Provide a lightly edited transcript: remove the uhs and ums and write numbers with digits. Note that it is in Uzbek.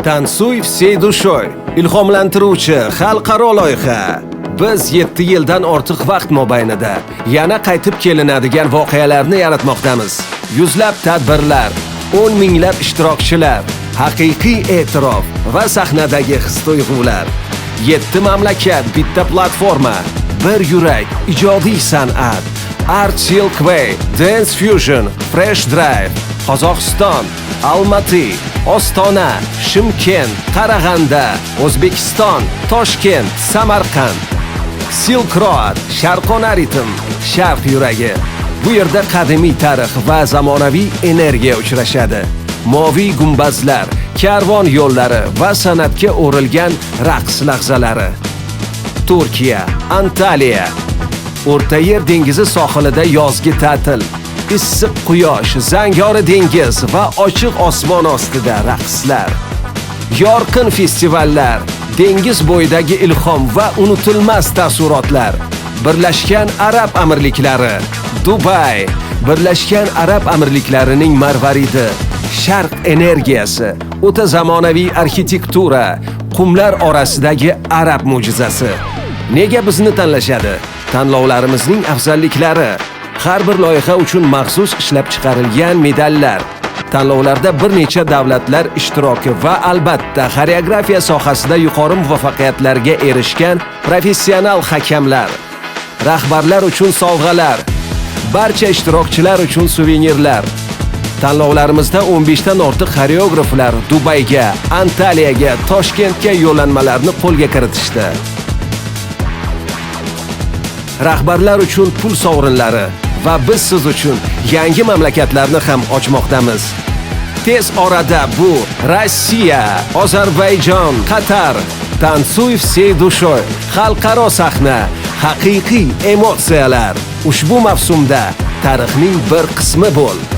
Tansuy всей душой ilhomlantiruvchi xalqaro loyiha. Biz 7 yildan ortiq vaqt mobaynida yana qaytib kelinadigan voqealarni yaratmoqdamiz. Yuzlab tadbirlar, 10 minglab ishtirokchilar, haqiqiy e'tirof va sahnadagi his-tuyg'ular. 7 mamlakat, bitta platforma, bir yurak, ijodiy san'at. Art Silkway, Dance Fusion, Fresh Drive, Qozog'iston, Almaty, Ostona, Shimkent, Qarag'anda, O'zbekiston, Toshkent, Samarqand. Silk Road, Sharqona ritm, Sharq yuragi. Bu yerda qadimiy tarix va zamonaviy energiya uchrashadi. Moviy gumbazlar, karvon yo'llari va san'atga o'rilgan raqs lahzalari. Turkiya, Antaliya. O'rta Yer dengizi sohilida yozgi ta'til. Issiq quyosh, zangori dengiz va ochiq osmon ostida raqslar. Yorqin festivallar, dengiz bo'yidagi ilhom va unutilmas taassurotlar. Birlashgan Arab Amirliklari, Dubay, Birlashgan Arab Amirliklarining marvaridi, Sharq energiyasi, o'ta zamonaviy arxitektura, qumlar orasidagi arab mo'jizasi. Nega bizni tanlashadi? Tanlovlarimizning afzalliklari, har bir loyiha uchun maxsus ishlab chiqarilgan medallar, tanlovlarda bir necha davlatlar ishtiroki va albatta xoreografiya sohasida yuqori muvaffaqiyatlarga erishgan professional hakamlar, rahbarlar uchun sovg'alar, barcha ishtirokchilar uchun suvenirlar. Tanlovlarimizda 15 dan ortiq xoreograflar Dubayga, Antaliyaga, Toshkentga yo'llanmalarni qo'lga kiritishdi. Rahbarlar uchun pul sovrinlari va biz siz uchun yangi mamlakatlarni ham ochmoqdamiz. Tez orada bu Rossiya, Ozarbayjon, Qatar, Tansuy всей душой, xalqaro sahna, haqiqiy emotsiyalar. Ushbu mavsumda tarixning bir qismi bo'l.